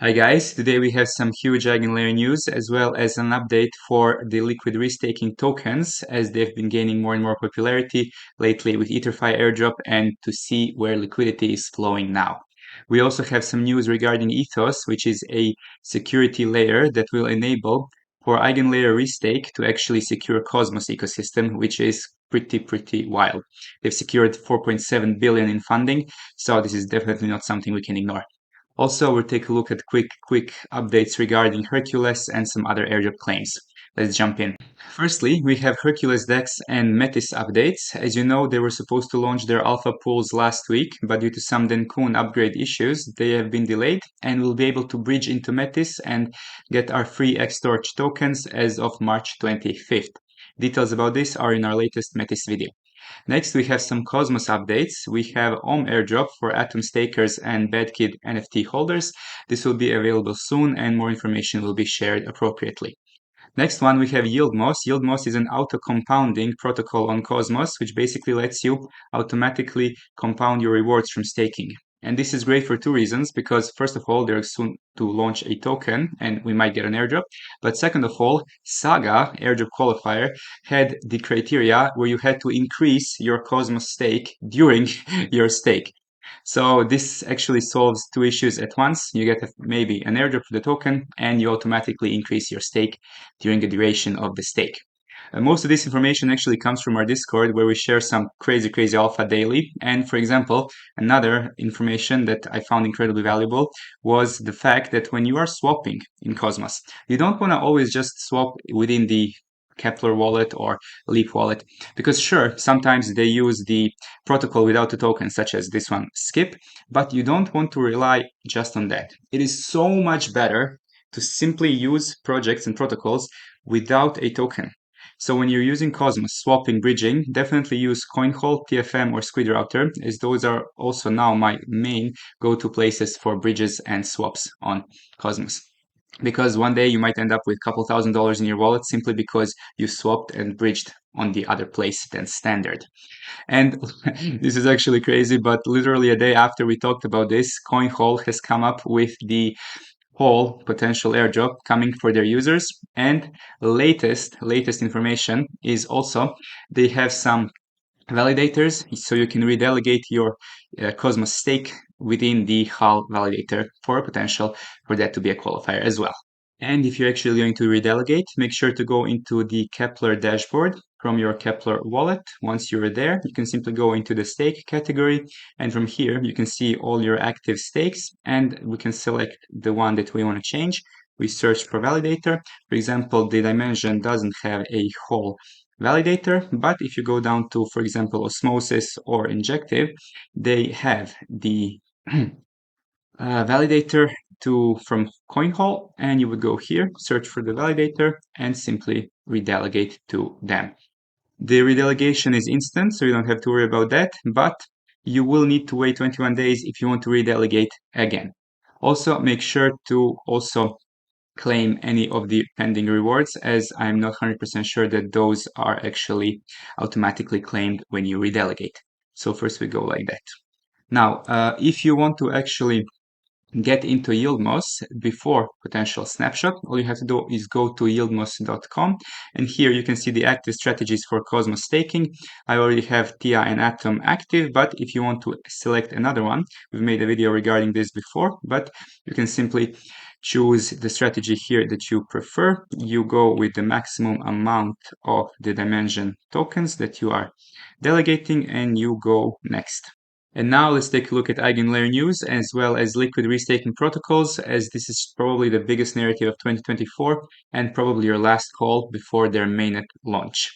Hi guys, today we have some huge EigenLayer news as well as an update for the liquid restaking tokens as they've been gaining more and more popularity lately with ETH3 Airdrop and to see where liquidity is flowing now. We also have some news regarding Ethos, which is a security layer that will enable for EigenLayer restake to actually secure Cosmos ecosystem, which is pretty wild. They've secured 4.7 billion in funding, so this is definitely not something we can ignore. Also, we'll take a look at quick updates regarding Hercules and some other airdrop claims. Let's jump in. Firstly, we have Hercules DEX and METIS updates. As you know, they were supposed to launch their alpha pools last week, but due to some Dencun upgrade issues, they have been delayed and we'll be able to bridge into METIS and get our free XTorch tokens as of March 25th. Details about this are in our latest METIS video. Next, we have some Cosmos updates. We have Airdrop for Atom stakers and BadKid NFT holders. This will be available soon and more information will be shared appropriately. Next one, we have YieldMoss. YieldMoss is an auto-compounding protocol on Cosmos, which basically lets you automatically compound your rewards from staking. And this is great for two reasons, because first of all, they're soon to launch a token and we might get an airdrop. But second of all, Saga, airdrop qualifier, had the criteria where you had to increase your Cosmos stake during your stake. So this actually solves two issues at once. You get maybe an airdrop for the token and you automatically increase your stake during the duration of the stake. Most of this information actually comes from our Discord where we share some crazy alpha daily. And for example, another information that I found incredibly valuable was the fact that when you are swapping in Cosmos, you don't want to always just swap within the Kepler wallet or Leap wallet, because sure, sometimes they use the protocol without a token, such as this one, Skip, but you don't want to rely just on that. It is so much better to simply use projects and protocols without a token. So when you're using Cosmos, swapping, bridging, definitely use CoinHall, TFM, or Squid Router, as those are also now my main go-to places for bridges and swaps on Cosmos. Because one day you might end up with a couple $1,000s in your wallet simply because you swapped and bridged on the other place than standard. And this is actually crazy, but literally a day after we talked about this, CoinHall has come up with the whole potential airdrop coming for their users. And latest information is also they have some validators, so you can redelegate your Cosmos stake within the HAL validator for a potential for that to be a qualifier as well. And if you're actually going to redelegate, make sure to go into the Kepler dashboard from your Kepler wallet. Once you're there, you can simply go into the stake category. And from here, you can see all your active stakes and we can select the one that we want to change. We search for validator. For example, the Dymension doesn't have a whole validator, but if you go down to, for example, Osmosis or Injective, they have the validator from CoinHall, and you would go here, search for the validator, and simply redelegate to them. The redelegation is instant, so you don't have to worry about that, but you will need to wait 21 days if you want to redelegate again. Also, make sure to also claim any of the pending rewards, as I'm not 100% sure that those are actually automatically claimed when you redelegate. So first we go like that. Now, if you want to actually get into YieldMoss before potential snapshot, all you have to do is go to yieldmoss.com, and here you can see the active strategies for Cosmos staking. I already have TIA and Atom active, but if you want to select another one, we've made a video regarding this before, but you can simply choose the strategy here that you prefer. You go with the maximum amount of the Dymension tokens that you are delegating, and you go next. And now let's take a look at EigenLayer news as well as liquid restaking protocols, as this is probably the biggest narrative of 2024 and probably your last call before their mainnet launch.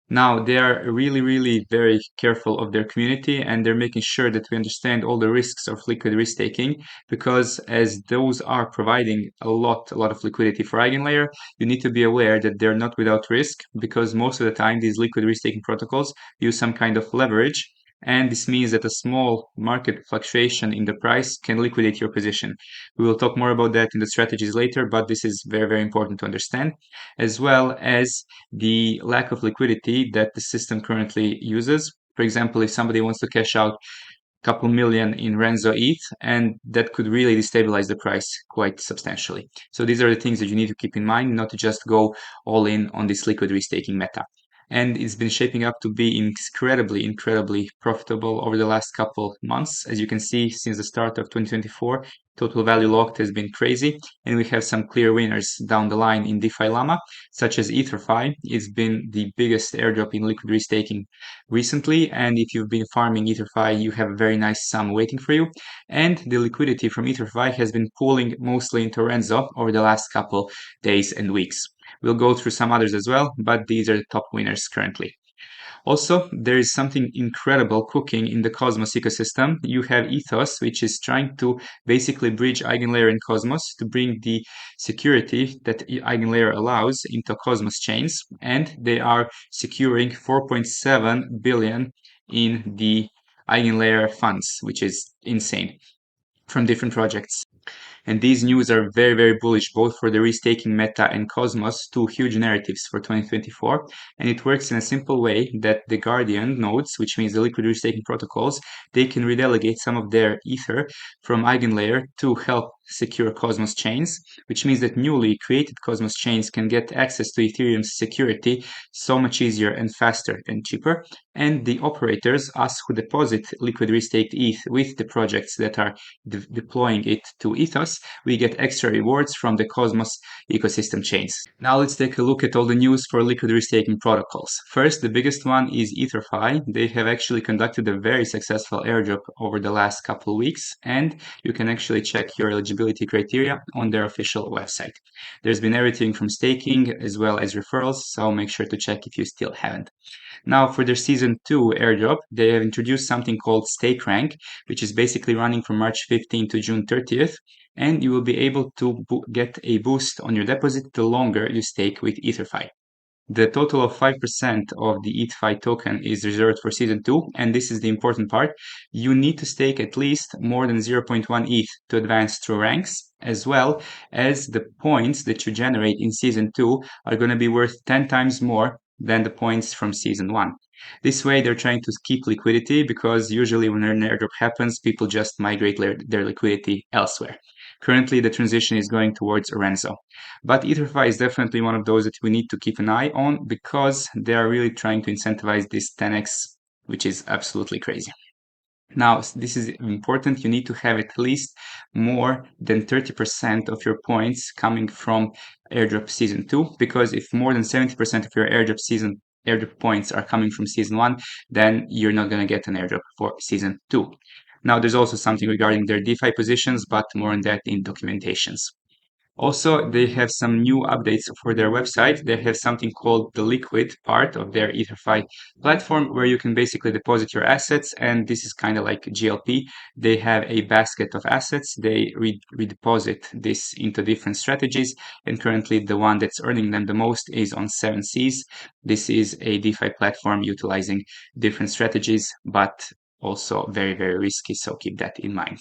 Now, they are really very careful of their community and they're making sure that we understand all the risks of liquid restaking, because as those are providing a lot of liquidity for EigenLayer, you need to be aware that they're not without risk, because most of the time these liquid restaking protocols use some kind of leverage. And this means that a small market fluctuation in the price can liquidate your position. We will talk more about that in the strategies later, but this is very important to understand, as well as the lack of liquidity that the system currently uses. For example, if somebody wants to cash out couple million in Renzo ETH, and that could really destabilize the price quite substantially. So these are the things that you need to keep in mind, not to just go all in on this liquid restaking meta. And it's been shaping up to be incredibly profitable over the last couple months. As you can see, since the start of 2024, total value locked has been crazy, and we have some clear winners down the line in DeFi Llama, such as EtherFi. It's been the biggest airdrop in liquid restaking recently, and if you've been farming EtherFi, you have a very nice sum waiting for you. And the liquidity from EtherFi has been pooling mostly into Renzo over the last couple days and weeks. We'll go through some others as well, but these are the top winners currently. Also, there is something incredible cooking in the Cosmos ecosystem. You have Ethos, which is trying to basically bridge EigenLayer and Cosmos to bring the security that EigenLayer allows into Cosmos chains, and they are securing 4.7 billion in the EigenLayer funds, which is insane, from different projects. And these news are very bullish both for the restaking meta and Cosmos, two huge narratives for 2024. And it works in a simple way that the Guardian nodes, which means the liquid restaking protocols, they can redelegate some of their ether from EigenLayer to help secure Cosmos chains, which means that newly created Cosmos chains can get access to Ethereum's security so much easier and faster and cheaper. And the operators, us who deposit liquid restaked ETH with the projects that are deploying it to Ethos, we get extra rewards from the Cosmos ecosystem chains. Now let's take a look at all the news for liquid restaking protocols. First, the biggest one is EtherFi. They have actually conducted a very successful airdrop over the last couple of weeks, and you can actually check your eligibility criteria on their official website. There's been everything from staking as well as referrals, so make sure to check if you still haven't. Now, for their Season 2 airdrop, they have introduced something called Stake Rank, which is basically running from March 15 to June 30th, and you will be able to get a boost on your deposit the longer you stake with EtherFi. The total of 5% of the ETHFi token is reserved for Season 2, and this is the important part. You need to stake at least more than 0.1 ETH to advance through ranks, as well as the points that you generate in Season 2 are going to be worth 10 times more than the points from Season 1. This way, they're trying to keep liquidity, because usually when an airdrop happens, people just migrate their liquidity elsewhere. Currently, the transition is going towards Renzo. But EtherFi is definitely one of those that we need to keep an eye on, because they are really trying to incentivize this 10x, which is absolutely crazy. Now, this is important. You need to have at least more than 30% of your points coming from airdrop Season 2, because if more than 70% of your airdrop points are coming from Season 1, then you're not going to get an airdrop for Season 2. Now, there's also something regarding their DeFi positions, but more on that in documentations. Also, they have some new updates for their website. They have something called the liquid part of their EtherFi platform, where you can basically deposit your assets, and this is kind of like GLP. They have a basket of assets. They redeposit this into different strategies, and currently the one that's earning them the most is on 7Cs. This is a DeFi platform utilizing different strategies, but also very risky, so keep that in mind.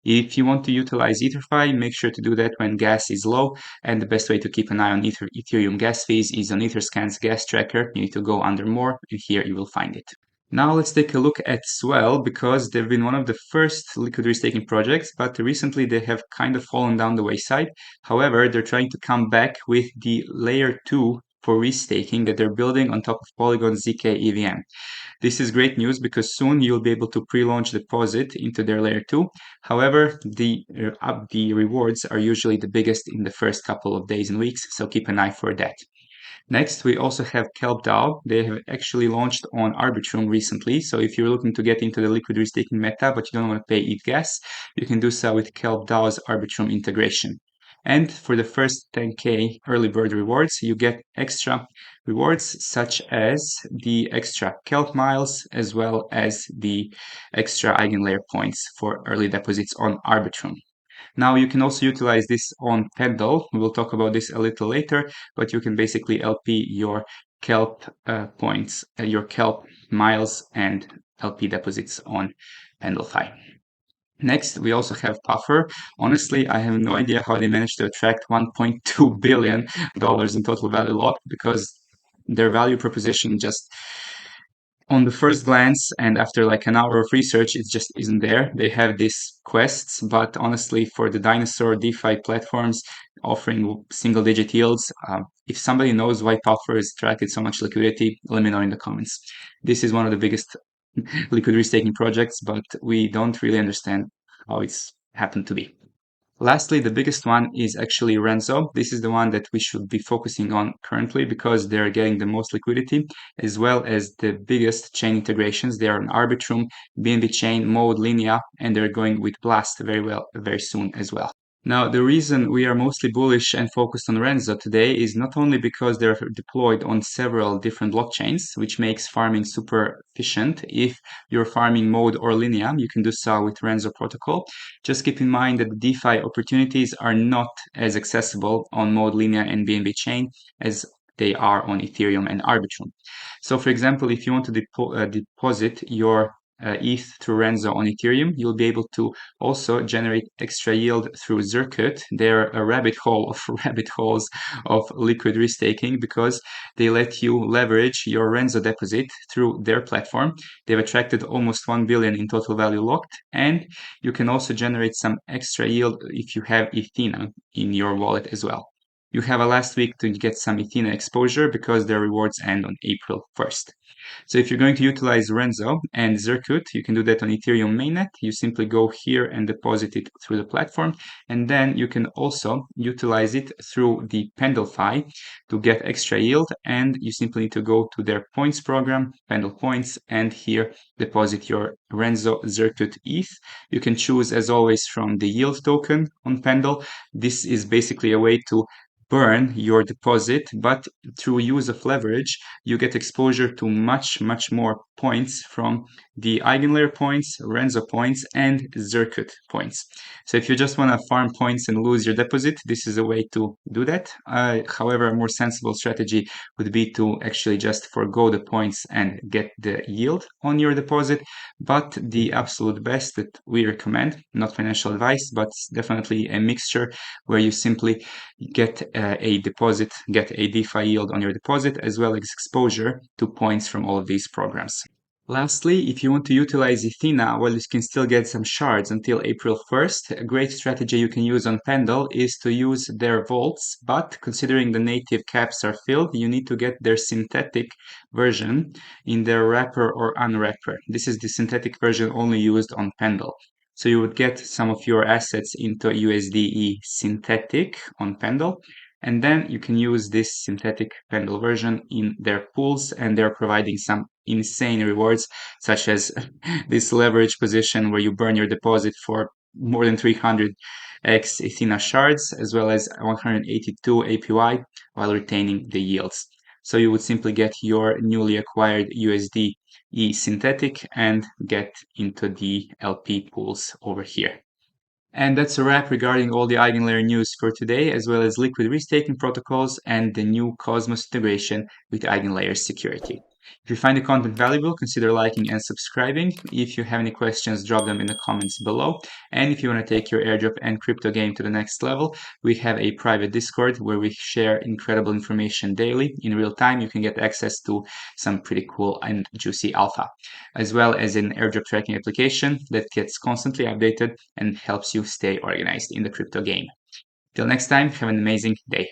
If you want to utilize EtherFi, make sure to do that when gas is low, and the best way to keep an eye on Ethereum gas fees is on Etherscan's gas tracker. You need to go under more, and here you will find it. Now let's take a look at Swell, because they've been one of the first liquid restaking projects, but recently they have kind of fallen down the wayside. However, they're trying to come back with the layer 2 for restaking that they're building on top of Polygon's ZK EVM. This is great news, because soon you'll be able to pre-launch deposit into their layer 2. However, the rewards are usually the biggest in the first couple of days and weeks, so keep an eye for that. Next, we also have Kelp DAO. They have actually launched on Arbitrum recently. So if you're looking to get into the liquid restaking meta, but you don't want to pay ETH gas, you can do so with Kelp DAO's Arbitrum integration. And for the first 10K early bird rewards, you get extra rewards such as the extra Kelp miles, as well as the extra EigenLayer points for early deposits on Arbitrum. Now, you can also utilize this on Pendle. We'll talk about this a little later, but you can basically LP your Kelp points, your Kelp miles and LP deposits on PendleFi. Next, we also have Puffer. Honestly, I have no idea how they managed to attract $1.2 billion in total value locked, because their value proposition just On the first glance and after like an hour of research, it just isn't there. They have these quests, but honestly, for the dinosaur DeFi platforms offering single digit yields, if somebody knows why Puffer has attracted so much liquidity, let me know in the comments. This is one of the biggest liquid restaking projects, but we don't really understand how it's happened to be. Lastly, the biggest one is actually Renzo. This is the one that we should be focusing on currently because they're getting the most liquidity, as well as the biggest chain integrations. They are on Arbitrum, BNB Chain, Mode, Linea, and they're going with Blast very soon as well. Now, the reason we are mostly bullish and focused on Renzo today is not only because they're deployed on several different blockchains, which makes farming super efficient. If you're farming Mode or Linea, you can do so with Renzo protocol. Just keep in mind that the DeFi opportunities are not as accessible on Mode, Linea, and BNB chain as they are on Ethereum and Arbitrum. So, for example, if you want to deposit your ETH through Renzo on Ethereum, you'll be able to also generate extra yield through Zircut. They're a rabbit hole of rabbit holes of liquid restaking because they let you leverage your Renzo deposit through their platform. They've attracted almost 1 billion in total value locked, and you can also generate some extra yield if you have Ethena in your wallet as well. You have a last week to get some Ethena exposure because their rewards end on April 1st. So if you're going to utilize Renzo and Zircut, you can do that on Ethereum mainnet. You simply go here and deposit it through the platform. And then you can also utilize it through the Pendle to get extra yield. And you simply need to go to their points program, Pendle points, and here deposit your Renzo Zircut ETH. You can choose, as always, from the yield token on Pendle. This is basically a way to burn your deposit, but through use of leverage, you get exposure to much more points from the EigenLayer points, Renzo points, and Zircut points. So if you just want to farm points and lose your deposit, this is a way to do that. However, a more sensible strategy would be to actually just forgo the points and get the yield on your deposit. But the absolute best that we recommend, not financial advice, but definitely a mixture where you simply get a deposit, get a DeFi yield on your deposit, as well as exposure to points from all of these programs. Lastly, if you want to utilize Ethena, well, you can still get some shards until April 1st. A great strategy you can use on Pendle is to use their vaults, but considering the native caps are filled, you need to get their synthetic version in their wrapper or unwrapper. This is the synthetic version only used on Pendle. So you would get some of your assets into USDE synthetic on Pendle, and then you can use this synthetic Pendle version in their pools, and they're providing some insane rewards, such as this leverage position where you burn your deposit for more than 300x Ethena shards, as well as 182 APY while retaining the yields. So you would simply get your newly acquired USD synthetic and get into the LP pools over here. And that's a wrap regarding all the EigenLayer news for today, as well as liquid restaking protocols and the new Cosmos integration with EigenLayer security. If you find the content valuable, consider liking and subscribing. If you have any questions, drop them in the comments below. And if you want to take your airdrop and crypto game to the next level, we have a private Discord where we share incredible information daily. In real time, you can get access to some pretty cool and juicy alpha, as well as an airdrop tracking application that gets constantly updated and helps you stay organized in the crypto game. Till next time, have an amazing day.